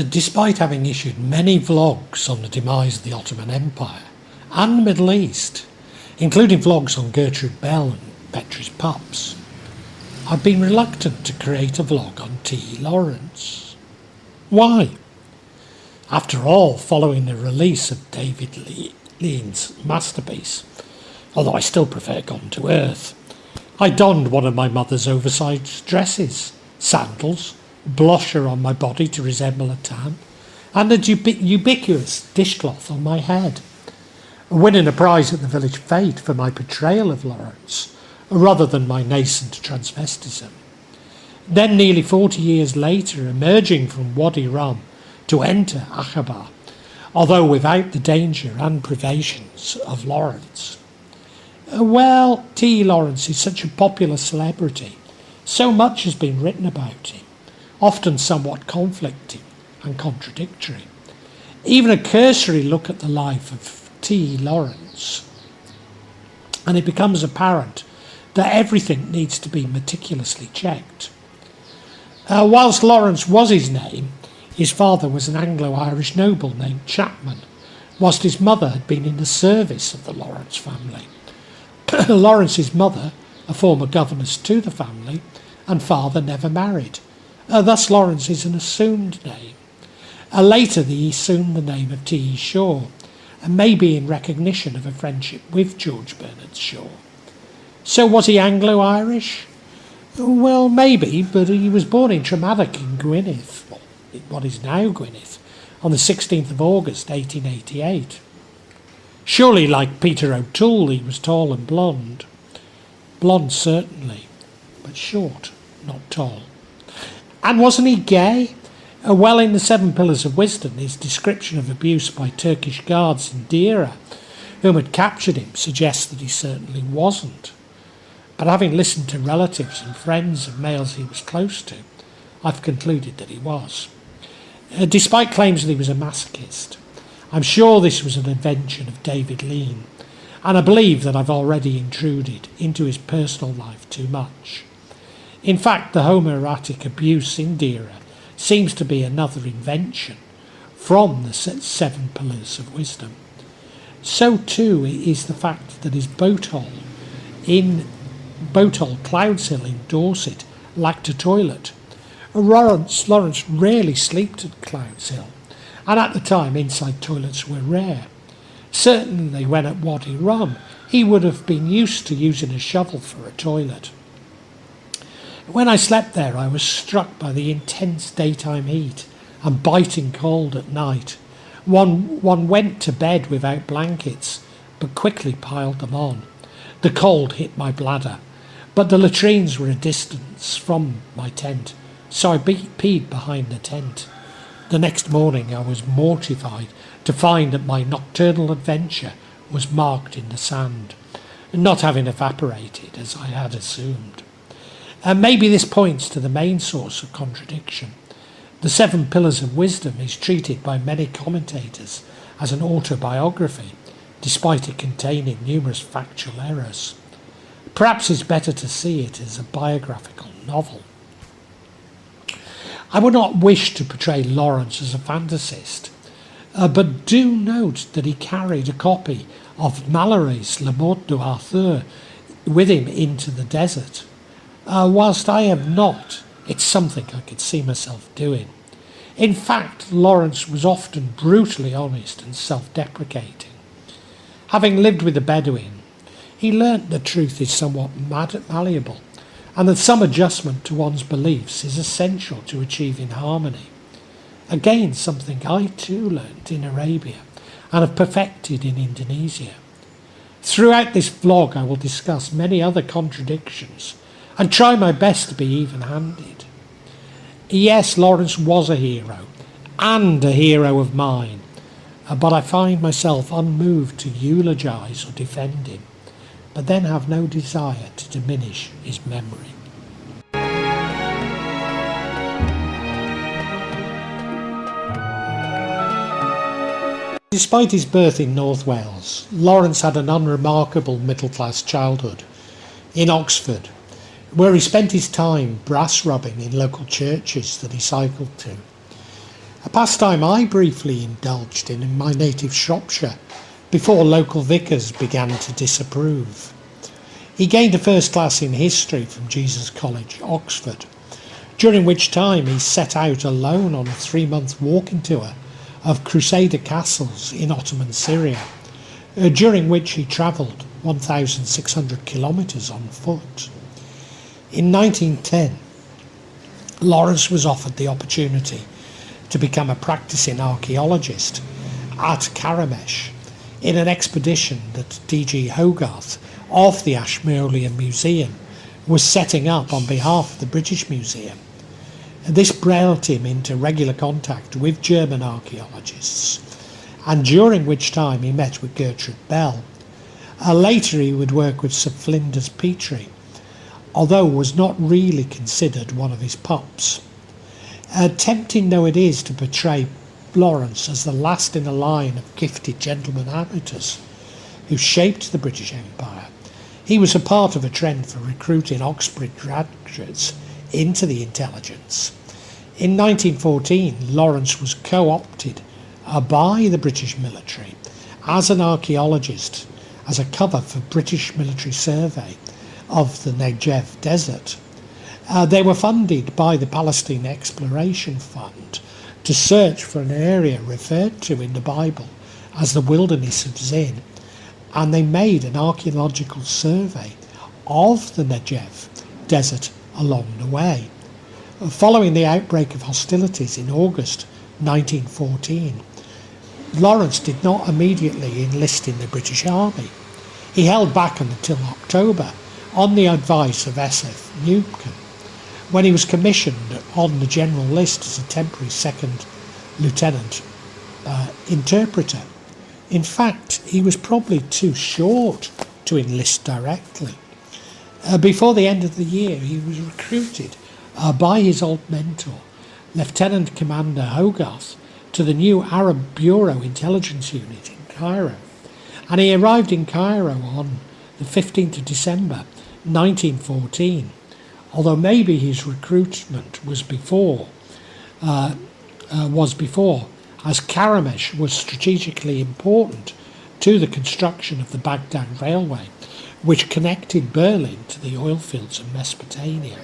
Despite having issued many vlogs on the demise of the Ottoman Empire and the Middle East, including vlogs on Gertrude Bell and Petrie's pups, I've been reluctant to create a vlog on T. Lawrence. Why? After all, following the release of David Lean's masterpiece, although I still prefer Gone to Earth, I donned one of my mother's oversized dresses, sandals, blusher on my body to resemble a tan, and the ubiquitous dishcloth on my head, winning a prize at the Village Fete for my portrayal of Lawrence, rather than my nascent transvestism. Then, nearly 40 years later, emerging from Wadi Rum to enter Aqa'ba, although without the danger and privations of Lawrence. Well, T. Lawrence is such a popular celebrity. So much has been written about him, often somewhat conflicting and contradictory. Even a cursory look at the life of T. Lawrence, and it becomes apparent that everything needs to be meticulously checked. Whilst Lawrence was his name, his father was an Anglo-Irish noble named Chapman, whilst his mother had been in the service of the Lawrence family. Lawrence's mother, a former governess to the family, and father never married. Thus Lawrence is an assumed name. Later he assumed the name of T. Shaw, and maybe in recognition of a friendship with George Bernard Shaw. So was he Anglo-Irish? Well, maybe, but he was born in Tremaddock in Gwynedd, what is now Gwynedd, on the 16th of August 1888. Surely, like Peter O'Toole, he was tall and blonde. Blonde, certainly, but short, not tall. And wasn't he gay? Well, in the Seven Pillars of Wisdom, his description of abuse by Turkish guards in Deira, whom had captured him, suggests that he certainly wasn't. But having listened to relatives and friends of males he was close to, I've concluded that he was. Despite claims that he was a masochist, I'm sure this was an invention of David Lean, and I believe that I've already intruded into his personal life too much. In fact, the homoerotic abuse in Deira seems to be another invention from the Seven Pillars of Wisdom. So too is the fact that his boathole Clouds Hill in Dorset lacked a toilet. Lawrence rarely slept at Clouds Hill, and at the time inside toilets were rare. Certainly when at Wadi Rum, he would have been used to using a shovel for a toilet. When I slept there, I was struck by the intense daytime heat and biting cold at night. One went to bed without blankets, but quickly piled them on. The cold hit my bladder, but the latrines were a distance from my tent, so I peed behind the tent. The next morning I was mortified to find that my nocturnal adventure was marked in the sand, not having evaporated as I had assumed. And maybe this points to the main source of contradiction. The Seven Pillars of Wisdom is treated by many commentators as an autobiography, despite it containing numerous factual errors. Perhaps it's better to see it as a biographical novel. I would not wish to portray Lawrence as a fantasist, but do note that he carried a copy of Malory's Le Morte d'Arthur with him into the desert. Whilst I have not, it's something I could see myself doing. In fact, Lawrence was often brutally honest and self-deprecating. Having lived with a Bedouin, he learnt that truth is somewhat malleable, and that some adjustment to one's beliefs is essential to achieving harmony. Again, something I too learnt in Arabia and have perfected in Indonesia. Throughout this vlog I will discuss many other contradictions and try my best to be even-handed. Yes, Lawrence was a hero, and a hero of mine, but I find myself unmoved to eulogise or defend him, but then have no desire to diminish his memory. Despite his birth in North Wales, Lawrence had an unremarkable middle-class childhood in Oxford, where he spent his time brass rubbing in local churches that he cycled to. a pastime I briefly indulged in my native Shropshire before local vicars began to disapprove. He gained a first class in history from Jesus College, Oxford, during which time he set out alone on a 3-month walking tour of Crusader castles in Ottoman Syria, during which he travelled 1,600 kilometres on foot. In 1910, Lawrence was offered the opportunity to become a practicing archaeologist at Karamesh in an expedition that D.G. Hogarth of the Ashmolean Museum was setting up on behalf of the British Museum. This brought him into regular contact with German archaeologists, and during which time he met with Gertrude Bell. Later he would work with Sir Flinders Petrie, although was not really considered one of his pups. Tempting though it is to portray Lawrence as the last in a line of gifted gentlemen amateurs who shaped the British Empire, he was a part of a trend for recruiting Oxford graduates into the intelligence. In 1914, Lawrence was co-opted by the British military as an archaeologist as a cover for British military survey of the Negev desert. They were funded by the Palestine Exploration Fund to search for an area referred to in the Bible as the Wilderness of Zin, and they made an archaeological survey of the Negev desert along the way. Following the outbreak of hostilities in August 1914, Lawrence did not immediately enlist in the British Army. He held back until October on the advice of S.F. Newcombe, when he was commissioned on the general list as a temporary second lieutenant interpreter. In fact, he was probably too short to enlist directly. Before the end of the year, he was recruited by his old mentor, Lieutenant Commander Hogarth, to the new Arab Bureau Intelligence Unit in Cairo, and he arrived in Cairo on the 15th of December 1914, although maybe his recruitment was before, as Karamesh was strategically important to the construction of the Baghdad Railway, which connected Berlin to the oil fields of Mesopotamia.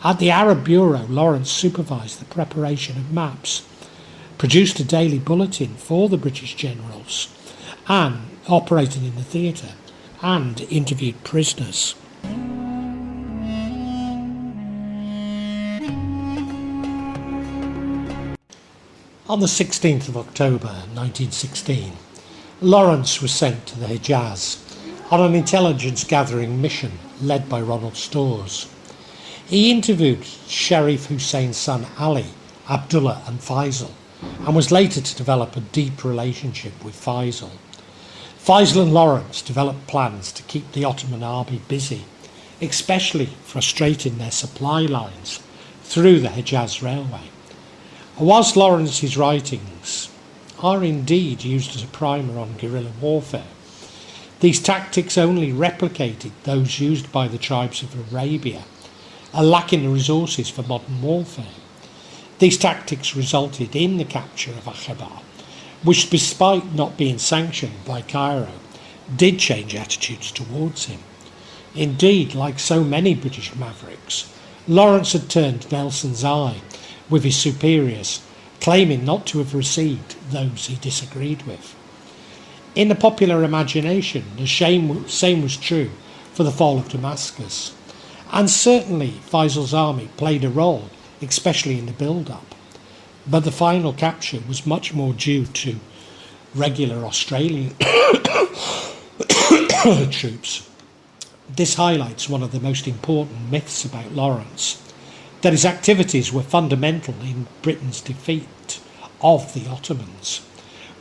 At the Arab Bureau, Lawrence supervised the preparation of maps, produced a daily bulletin for the British generals and operating in the theatre, and interviewed prisoners. On the 16th of October 1916, Lawrence was sent to the Hejaz on an intelligence gathering mission led by Ronald Storrs. He interviewed Sharif Hussein's son Ali, Abdullah and Faisal, and was later to develop a deep relationship with Faisal. Faisal and Lawrence developed plans to keep the Ottoman army busy, especially frustrating their supply lines through the Hejaz railway. Whilst Lawrence's writings are indeed used as a primer on guerrilla warfare, these tactics only replicated those used by the tribes of Arabia, lacking the resources for modern warfare. These tactics resulted in the capture of Aqa'ba, which, despite not being sanctioned by Cairo, did change attitudes towards him. Indeed, like so many British mavericks, Lawrence had turned Nelson's eye with his superiors, claiming not to have received those he disagreed with. In the popular imagination, the same was true for the fall of Damascus, and certainly Faisal's army played a role, especially in the build-up. But the final capture was much more due to regular Australian troops. This highlights one of the most important myths about Lawrence, that his activities were fundamental in Britain's defeat of the Ottomans,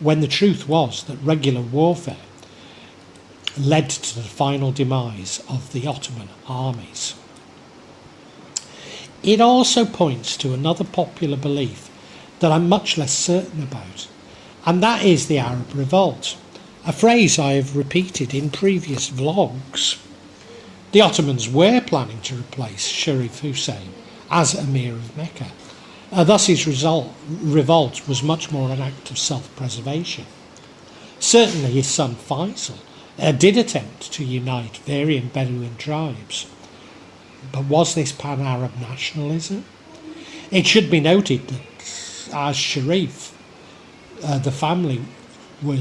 when the truth was that regular warfare led to the final demise of the Ottoman armies. It also points to another popular belief that I'm much less certain about, and that is the Arab Revolt, a phrase I have repeated in previous vlogs. The Ottomans were planning to replace Sharif Hussein as Emir of Mecca, Thus his revolt was much more an act of self-preservation. Certainly his son Faisal did attempt to unite varying Bedouin tribes. But was this pan-Arab nationalism? It should be noted that as Sharif, the family were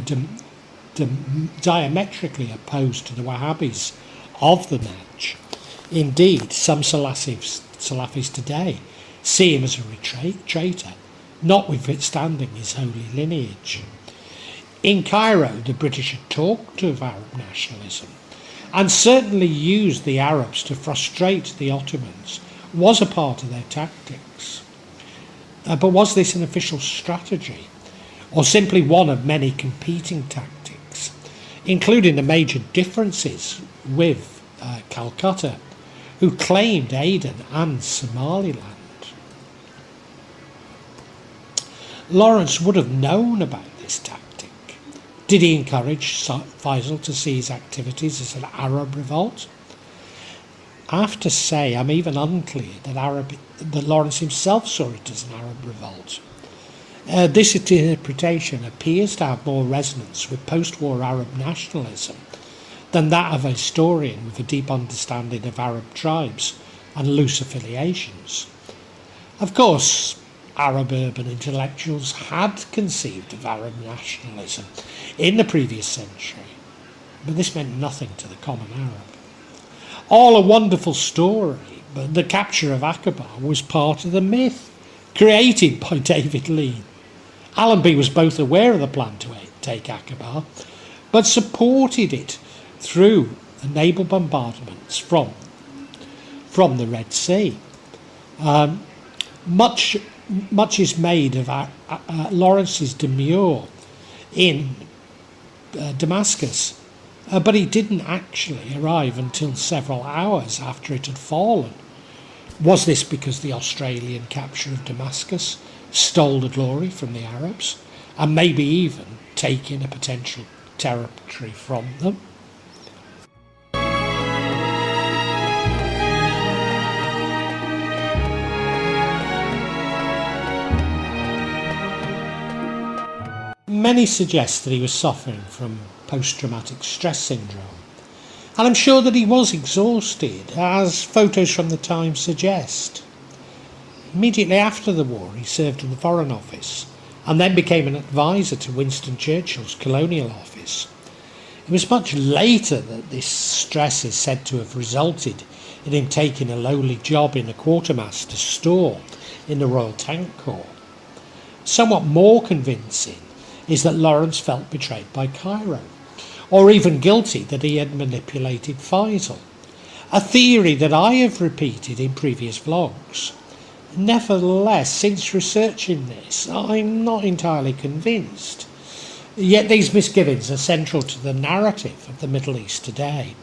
diametrically opposed to the Wahhabis of the Najd. Indeed, some Salafis today see him as a traitor, notwithstanding his holy lineage. In Cairo, the British had talked of Arab nationalism, and certainly used the Arabs to frustrate the Ottomans was a part of their tactics. But was this an official strategy, or simply one of many competing tactics, including the major differences with Calcutta, who claimed Aden and Somaliland? Lawrence would have known about this tactic. Did he encourage Faisal to see his activities as an Arab revolt? I have to say I'm even unclear that Lawrence himself saw it as an Arab revolt. This interpretation appears to have more resonance with post-war Arab nationalism than that of a historian with a deep understanding of Arab tribes and loose affiliations. Of course, Arab urban intellectuals had conceived of Arab nationalism in the previous century, but this meant nothing to the common Arab. All a wonderful story, but the capture of Aqa'ba was part of the myth created by David Lee. Allenby was both aware of the plan to take Aqa'ba, but supported it through the naval bombardments from the Red Sea. Much is made of Lawrence's demur in Damascus, but he didn't actually arrive until several hours after it had fallen. Was this because the Australian capture of Damascus stole the glory from the Arabs, and maybe even taking a potential territory from them? Many suggest that he was suffering from post-traumatic stress syndrome, and I'm sure that he was exhausted, as photos from the time suggest. Immediately after the war, he served in the Foreign Office, and then became an advisor to Winston Churchill's Colonial Office. It was much later that this stress is said to have resulted in him taking a lowly job in a quartermaster's store in the Royal Tank Corps. Somewhat more convincing is that Lawrence felt betrayed by Cairo, or even guilty that he had manipulated Faisal, a theory that I have repeated in previous vlogs. Nevertheless, since researching this, I'm not entirely convinced. Yet these misgivings are central to the narrative of the Middle East today.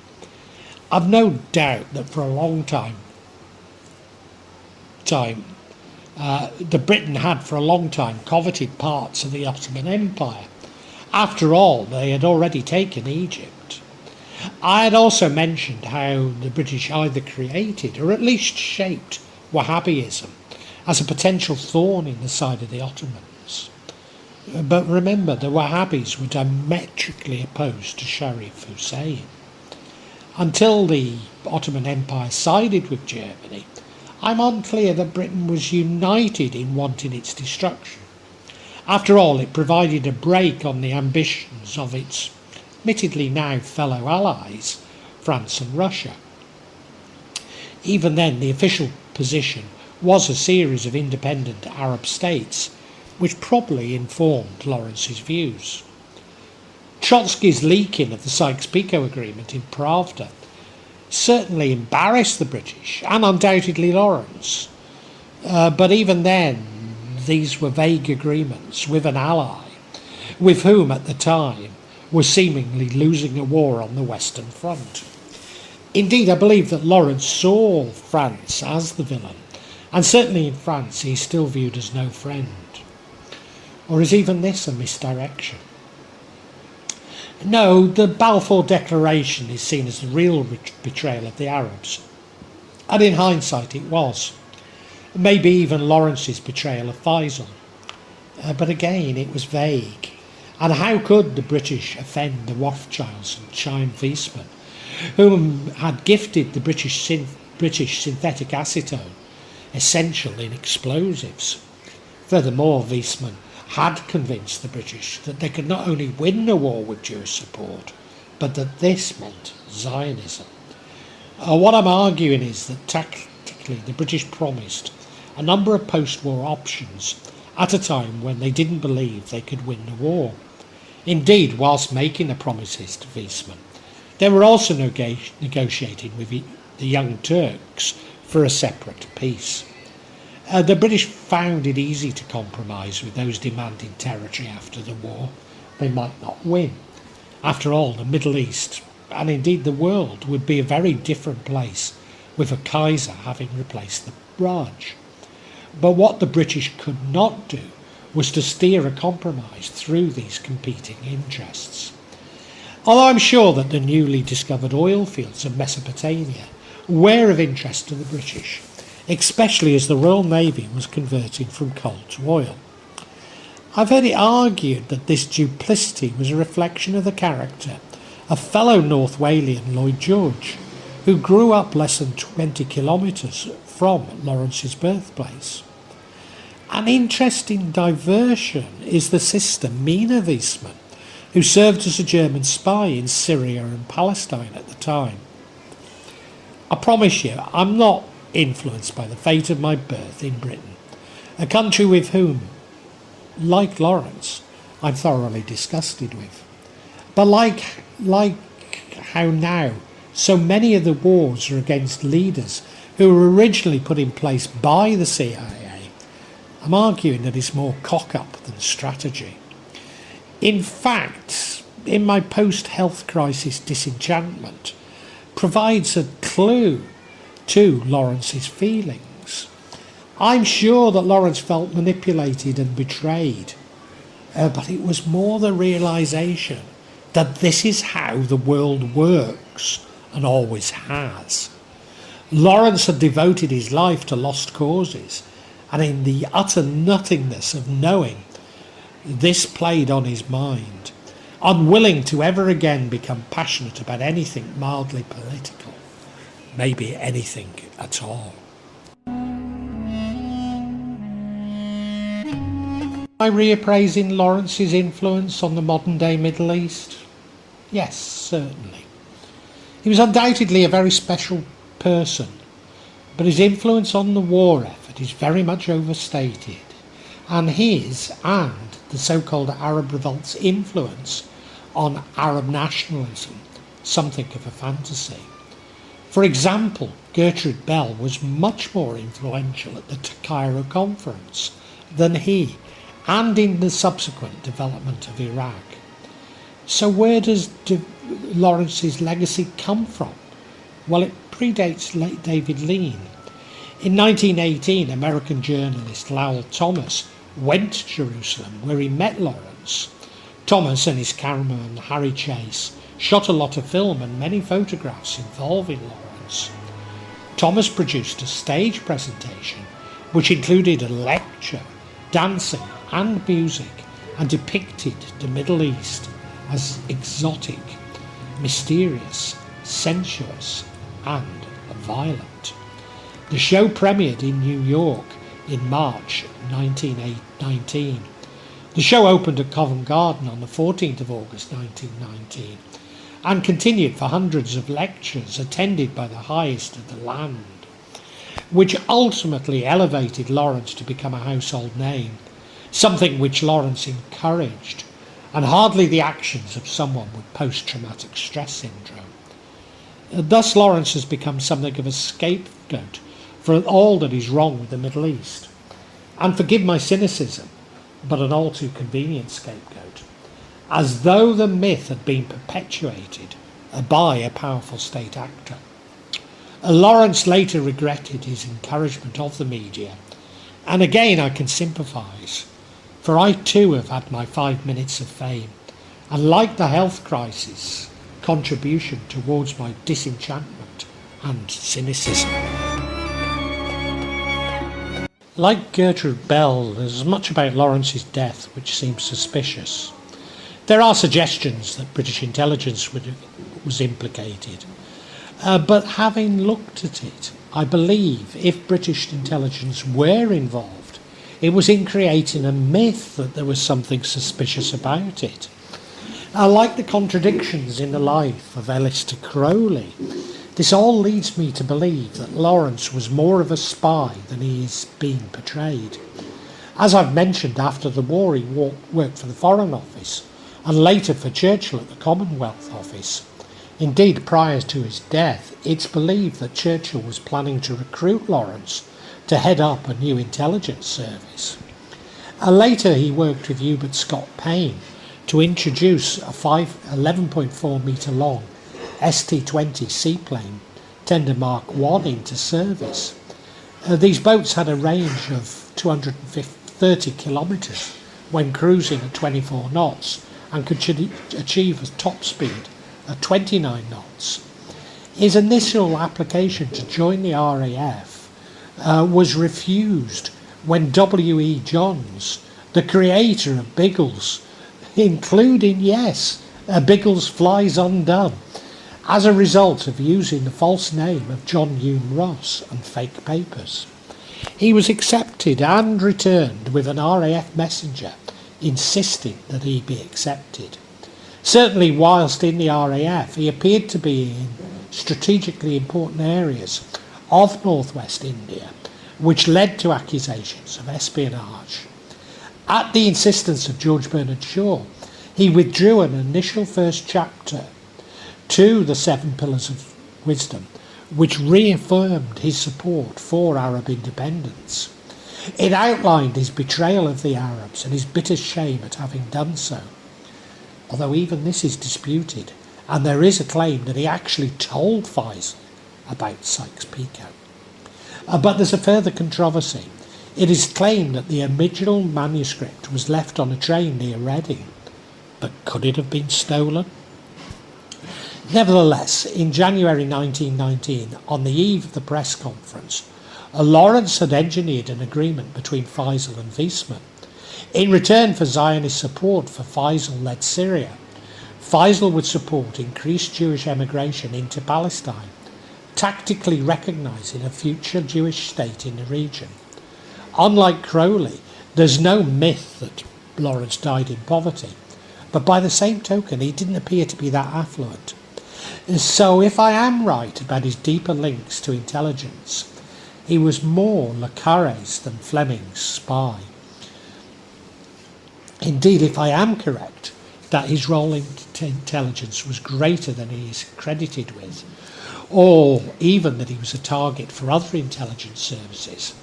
I've no doubt that for a long time, Britain had for a long time coveted parts of the Ottoman Empire. After all, they had already taken Egypt. I had also mentioned how the British either created or at least shaped Wahhabism as a potential thorn in the side of the Ottomans. But remember, the Wahhabis were diametrically opposed to Sharif Hussein. Until the Ottoman Empire sided with Germany, I'm unclear that Britain was united in wanting its destruction. After all, it provided a brake on the ambitions of its, admittedly now fellow allies, France and Russia. Even then, the official position was a series of independent Arab states, which probably informed Lawrence's views. Trotsky's leaking of the Sykes-Picot agreement in Pravda certainly embarrassed the British, and undoubtedly Lawrence. But even then, these were vague agreements with an ally, with whom at the time was seemingly losing a war on the Western Front. Indeed, I believe that Lawrence saw France as the villain, and certainly in France he is still viewed as no friend. Or is even this a misdirection? No, the Balfour Declaration is seen as the real betrayal of the Arabs, and in hindsight it was. maybe even Lawrence's betrayal of Faisal. But again, it was vague. And how could the British offend the Rothschilds and Chaim Weizmann, whom had gifted the British synthetic acetone, essential in explosives? Furthermore, Weizmann had convinced the British that they could not only win the war with Jewish support, but that this meant Zionism. What I'm arguing is that tactically the British promised a number of post-war options at a time when they didn't believe they could win the war. Indeed, whilst making the promises to Weizmann, they were also negotiating with the Young Turks for a separate peace. The British found it easy to compromise with those demanding territory after the war. They might not win. After all, the Middle East, and indeed the world, would be a very different place with a Kaiser having replaced the Raj. But what the British could not do was to steer a compromise through these competing interests. Although I'm sure that the newly discovered oil fields of Mesopotamia were of interest to the British, especially as the Royal Navy was converting from coal to oil. I've heard it argued that this duplicity was a reflection of the character of fellow North Walian Lloyd George, who grew up less than 20 kilometres from Lawrence's birthplace. An interesting diversion is the sister Mina Weizmann, who served as a German spy in Syria and Palestine at the time. I promise you, I'm not influenced by the fate of my birth in Britain, a country with whom, like Lawrence, I'm thoroughly disgusted with. But like how now so many of the wars are against leaders who were originally put in place by the CIA, I'm arguing that it's more cock-up than strategy. In fact, in my post-health crisis disenchantment, provides a clue to Lawrence's feelings. I'm sure that Lawrence felt manipulated and betrayed, but it was more the realisation that this is how the world works and always has. Lawrence had devoted his life to lost causes, and in the utter nothingness of knowing, this played on his mind, unwilling to ever again become passionate about anything mildly political, maybe anything at all. Am I reappraising Lawrence's influence on the modern-day Middle East? Yes, certainly. He was undoubtedly a very special person, but his influence on the war effort is very much overstated, and his and the so-called Arab revolt's influence on Arab nationalism something of a fantasy. For example, Gertrude Bell was much more influential at the Cairo conference than he, and in the subsequent development of Iraq. So where does Lawrence's legacy come from? Well, it predates late David Lean. In 1918, American journalist Lowell Thomas went to Jerusalem, where he met Lawrence. Thomas and his cameraman Harry Chase shot a lot of film and many photographs involving Lawrence. Thomas produced a stage presentation which included a lecture, dancing and music, and depicted the Middle East as exotic, mysterious, sensuous and violent. The show premiered in New York in March 1919. The show opened at Covent Garden on the 14th of August 1919 and continued for hundreds of lectures attended by the highest of the land, which ultimately elevated Lawrence to become a household name, something which Lawrence encouraged, and hardly the actions of someone with post-traumatic stress syndrome. Thus Lawrence has become something of a scapegoat for all that is wrong with the Middle East, and forgive my cynicism, but an all too convenient scapegoat, as though the myth had been perpetuated by a powerful state actor. Lawrence later regretted his encouragement of the media, and again I can sympathise, for I too have had my 5 minutes of fame, and like the health crisis, contribution towards my disenchantment and cynicism. Like Gertrude Bell, there's much about Lawrence's death which seems suspicious. There are suggestions that British intelligence was implicated, but having looked at it, I believe if British intelligence were involved, it was in creating a myth that there was something suspicious about it. Like the contradictions in the life of Aleister Crowley, this all leads me to believe that Lawrence was more of a spy than he is being portrayed. As I've mentioned, after the war he worked for the Foreign Office and later for Churchill at the Commonwealth Office. Indeed, prior to his death, it's believed that Churchill was planning to recruit Lawrence to head up a new intelligence service. Later he worked with Hubert Scott Payne to introduce a 11.4 metre long ST-20 seaplane, tender Mark I, into service. These boats had a range of 230 kilometres when cruising at 24 knots and could achieve a top speed of 29 knots. His initial application to join the RAF was refused when W.E. Johns, the creator of Biggles, including, Biggles Flies Undone, as a result of using the false name of John Hume Ross and fake papers. He was accepted and returned with an RAF messenger insisting that he be accepted. Certainly whilst in the RAF he appeared to be in strategically important areas of northwest India, which led to accusations of espionage. At the insistence of George Bernard Shaw, he withdrew an initial first chapter to the Seven Pillars of Wisdom, which reaffirmed his support for Arab independence. It outlined his betrayal of the Arabs and his bitter shame at having done so, although even this is disputed, and there is a claim that he actually told Faisal about Sykes-Picot. But there's a further controversy. It is claimed that the original manuscript was left on a train near Reading, but could it have been stolen? Nevertheless, in January 1919, on the eve of the press conference, Lawrence had engineered an agreement between Faisal and Wiesmann. In return for Zionist support for Faisal-led Syria, Faisal would support increased Jewish emigration into Palestine, tactically recognising a future Jewish state in the region. Unlike Crowley, there's no myth that Lawrence died in poverty, but by the same token he didn't appear to be that affluent. So if I am right about his deeper links to intelligence, he was more Le Carré's than Fleming's spy. Indeed, if I am correct that his role in intelligence was greater than he is credited with, or even that he was a target for other intelligence services,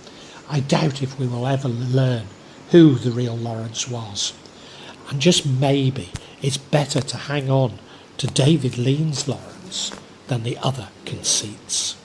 I doubt if we will ever learn who the real Lawrence was. And just maybe it's better to hang on to David Lean's Lawrence than the other conceits.